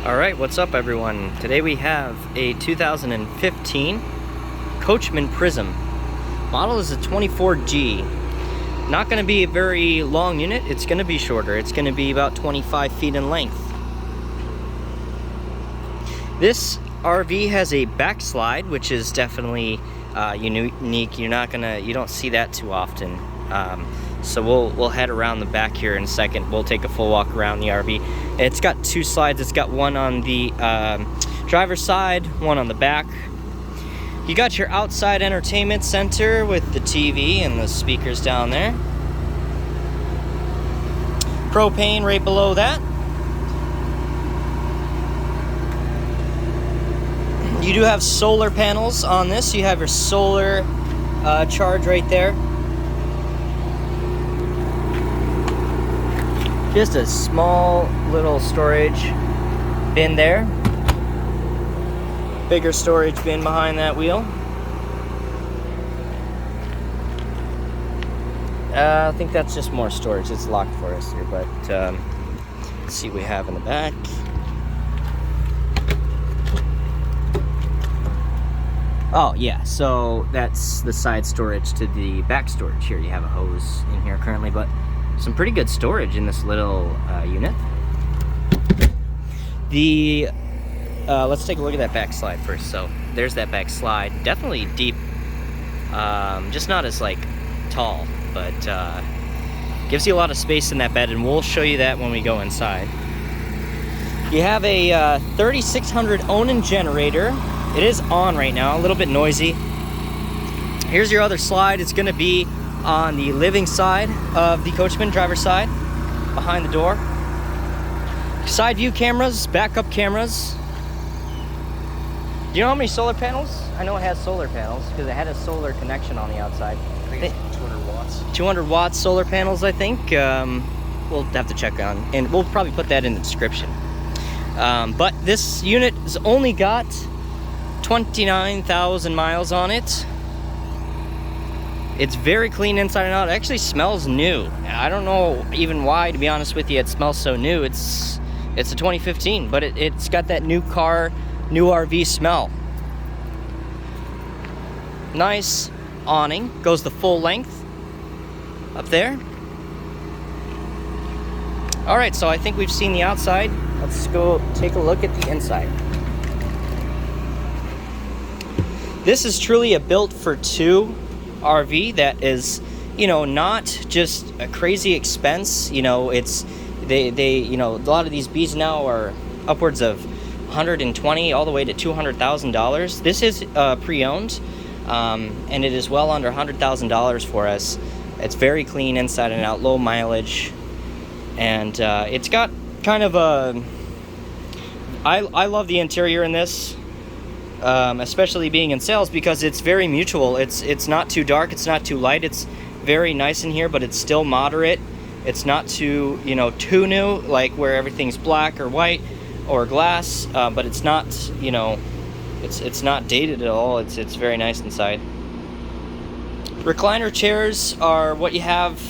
Alright, what's up everyone? Today we have a 2015 Coachmen Prism. Model is a 24G. Not going to be a very long unit, it's going to be shorter. It's going to be about 25 feet in length. This RV has a backslide, which is definitely unique. You don't see that too often. So we'll head around the back here in a second. We'll take a full walk around the RV. It's got two slides. It's got one on the driver's side, one on the back. You got your outside entertainment center with the TV and the speakers down there. Propane right below that. You do have solar panels on this. You have your solar charge right there. Just a small little storage bin there. Bigger storage bin behind that wheel. I think that's just more storage. It's locked for us here, but let's see what we have in the back. Oh yeah, so that's the side storage to the back storage here. You have a hose in here currently, but some pretty good storage in this little unit. Let's take a look at that back slide first. So there's that back slide, definitely deep, just not as like tall, but gives you a lot of space in that bed, and we'll show you that when we go inside. You have a 3600 Onan generator. It is on right now, a little bit noisy. Here's your other slide. It's going to be on the living side of the Coachmen, driver's side, behind the door. Side view cameras, backup cameras. Do you know how many solar panels? I know it has solar panels because it had a solar connection on the outside. I think it's 200 watts. 200 watts solar panels, I think. We'll have to check on, and we'll probably put that in the description. But this unit has only got 29,000 miles on it. It's very clean inside and out. It actually smells new. I don't know even why, to be honest with you, it smells so new. It's a 2015, but it's got that new car, new RV smell. Nice awning. Goes the full length up there. Alright, so I think we've seen the outside. Let's go take a look at the inside. This is truly a built for two RV that is, not just a crazy expense. They a lot of these Bs now are upwards of $120 all the way to $200,000. This is pre-owned, and it is well under $100,000 for us. It's very clean inside and out, low mileage, and it's got kind of a. I love the interior in this. Especially being in sales, because it's very mutual. It's not too dark, it's not too light. It's very nice in here, but it's still moderate. It's not too too new, like where everything's black or white or glass. But it's not it's not dated at all. It's very nice inside. Recliner chairs are what you have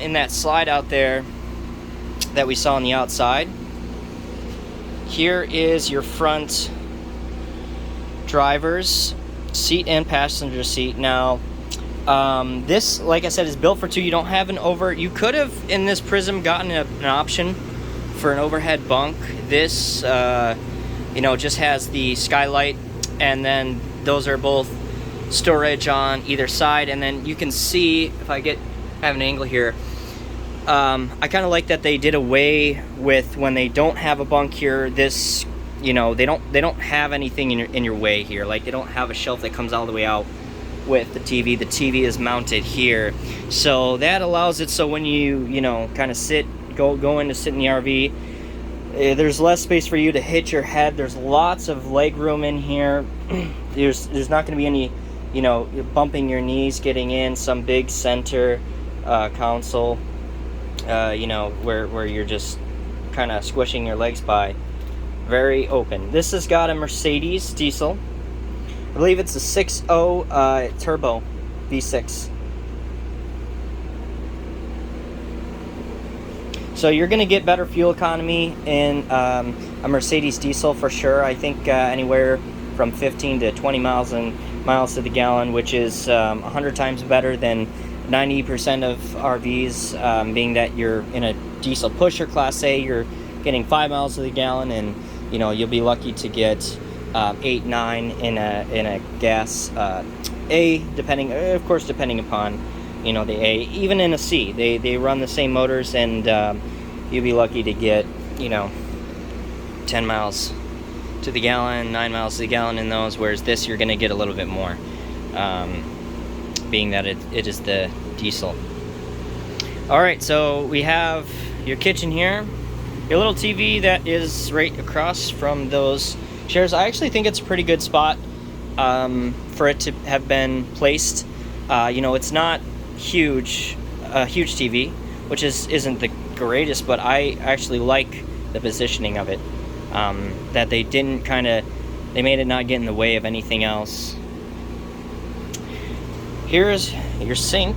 in that slide out there that we saw on the outside. Here is your front driver's seat and passenger seat. Now this, like I said, is built for two. You don't have you could have in this Prism gotten an option for an overhead bunk. This just has the skylight, and then those are both storage on either side. And then you can see, if I have an angle here, I kind of like that they did away with, when they don't have a bunk here, this they don't have anything in your way here. Like, they don't have a shelf that comes all the way out with the TV. The TV is mounted here, so that allows it so when you kind of go in to sit in the RV, there's less space for you to hit your head. There's lots of leg room in here. There's not going to be any bumping your knees getting in. Some big center console, where you're just kind of squishing your legs by. Very open. This has got a Mercedes diesel. I believe it's a 6.0 turbo V6. So you're going to get better fuel economy in a Mercedes diesel for sure. I think anywhere from 15 to 20 miles to the gallon, which is 100 times better than 90% of RVs, being that you're in a diesel pusher class A, you're getting 5 miles to the gallon, and you'll be lucky to get 8, 9 in a gas A, depending upon the A. Even in a C, they run the same motors, and you'll be lucky to get 10 miles to the gallon, 9 miles to the gallon in those, whereas this you're going to get a little bit more, being that it is the diesel. Alright, so we have your kitchen here, your little TV that is right across from those chairs. I actually think it's a pretty good spot for it to have been placed. It's not huge, a huge TV, which isn't the greatest, but I actually like the positioning of it. That they made it not get in the way of anything else. Here's your sink,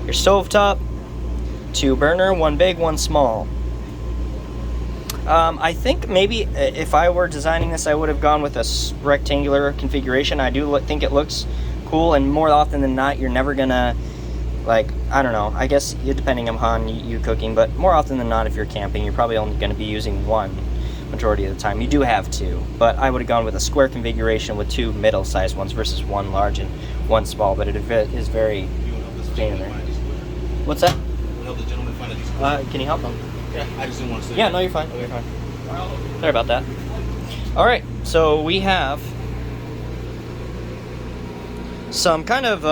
your stovetop, 2 burner, 1 big, 1 small. I think maybe if I were designing this, I would have gone with a rectangular configuration. I do think it looks cool, and more often than not, you're never gonna, I don't know, I guess depending upon you cooking, but more often than not, if you're camping, you're probably only going to be using one majority of the time. You do have 2, but I would have gone with a square configuration with 2 middle-sized ones versus 1 large and 1 small, but it is very pain in there. What's that? Help the gentleman find these. Can you help him? Yeah, I just didn't want to say. Yeah, no, you're fine. Okay. You're fine. Sorry about that. All right, so we have some kind of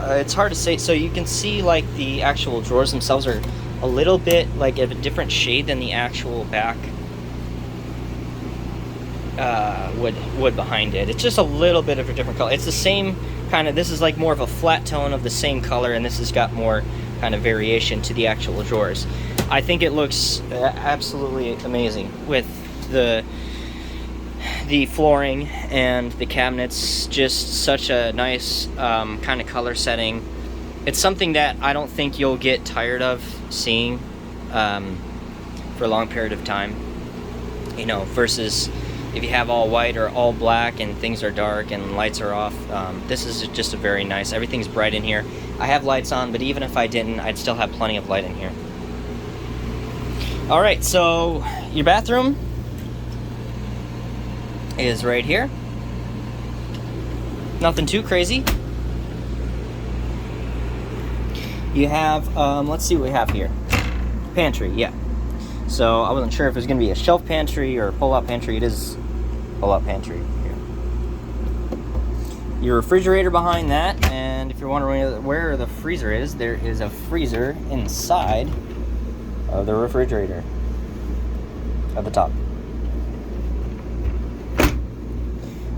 it's hard to say. So you can see the actual drawers themselves are a little bit of a different shade than the actual back wood behind it. It's just a little bit of a different color. It's the same kind of, this is more of a flat tone of the same color, and this has got more kind of variation to the actual drawers. I think it looks absolutely amazing with the flooring and the cabinets. Just such a nice kind of color setting. It's something that I don't think you'll get tired of seeing for a long period of time, versus if you have all white or all black and things are dark and lights are off. This is just a very nice, everything's bright in here. I have lights on, but even if I didn't, I'd still have plenty of light in here. Alright, so your bathroom is right here. Nothing too crazy. You have, let's see what we have here. Pantry, yeah. So I wasn't sure if it was going to be a shelf pantry or a pull-out pantry. It is pull-out pantry here. Your refrigerator behind that, and if you're wondering where the freezer is, there is a freezer inside of the refrigerator at the top.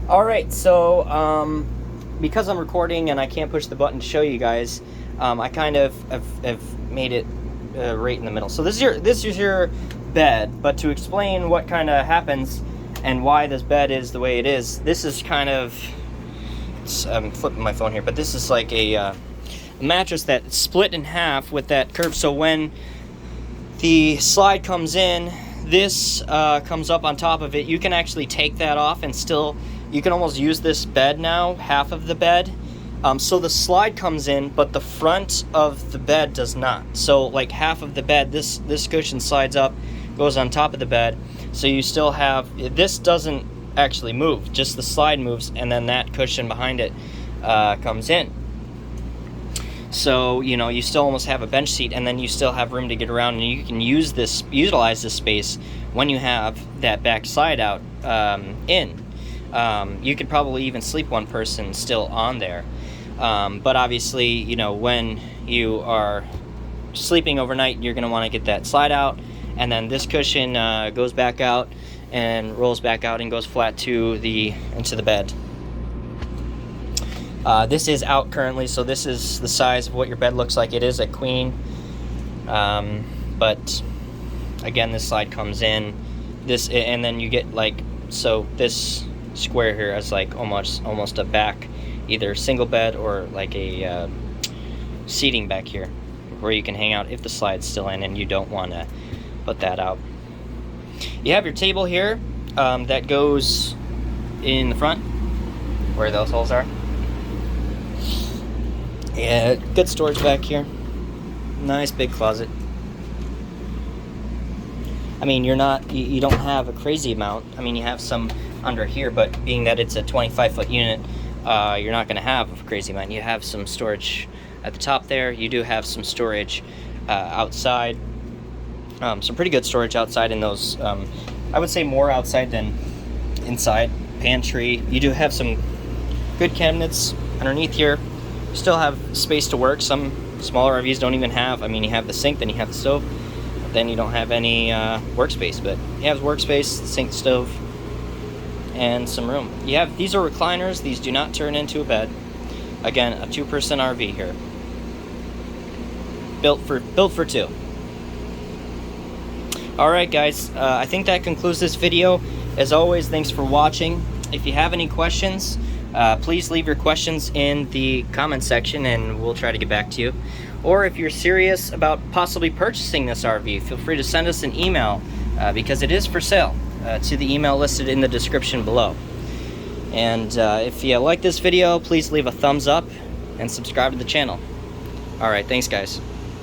Alright, so because I'm recording and I can't push the button to show you guys, I kind of have made it right in the middle. So this is your bed, but to explain what kind of happens and why this bed is the way it is, this is kind of, I'm flipping my phone here, but this is like a mattress that's split in half with that curve. So when the slide comes in, this comes up on top of it. You can actually take that off and still, you can almost use this bed now, half of the bed. So the slide comes in, but the front of the bed does not. So like half of the bed, this cushion slides up, goes on top of the bed. So you still have, this doesn't actually move, just the slide moves, and then that cushion behind it comes in. So, you still almost have a bench seat, and then you still have room to get around, and you can utilize this space when you have that back slide out in. You could probably even sleep one person still on there. But obviously, when you are sleeping overnight, you're going to want to get that slide out, and then this cushion goes back out and rolls back out and goes flat into the bed. This is out currently, so this is the size of what your bed looks like. It is a queen, but again, this slide comes in, and then you get so this square here is almost a back, either single bed or like a seating back here where you can hang out if the slide's still in and you don't want to put that out. You have your table here that goes in the front where those holes are. Yeah, good storage back here. Nice big closet. I mean, you don't have a crazy amount. I mean, you have some under here, but being that it's a 25-foot unit, you're not going to have a crazy amount. You have some storage at the top there. You do have some storage outside. Some pretty good storage outside in those. I would say more outside than inside. Pantry. You do have some good cabinets underneath here. You still have space to work. Some smaller RVs don't even have. I mean, you have the sink, then you have the stove, but then you don't have any workspace. But you have workspace, sink, stove, and some room. You have, these are recliners. These do not turn into a bed. Again, a 2-person RV here. Built for two. Alright guys, I think that concludes this video. As always, thanks for watching. If you have any questions, please leave your questions in the comment section and we'll try to get back to you. Or if you're serious about possibly purchasing this RV, feel free to send us an email because it is for sale to the email listed in the description below. And if you like this video, please leave a thumbs up and subscribe to the channel. Alright, thanks guys.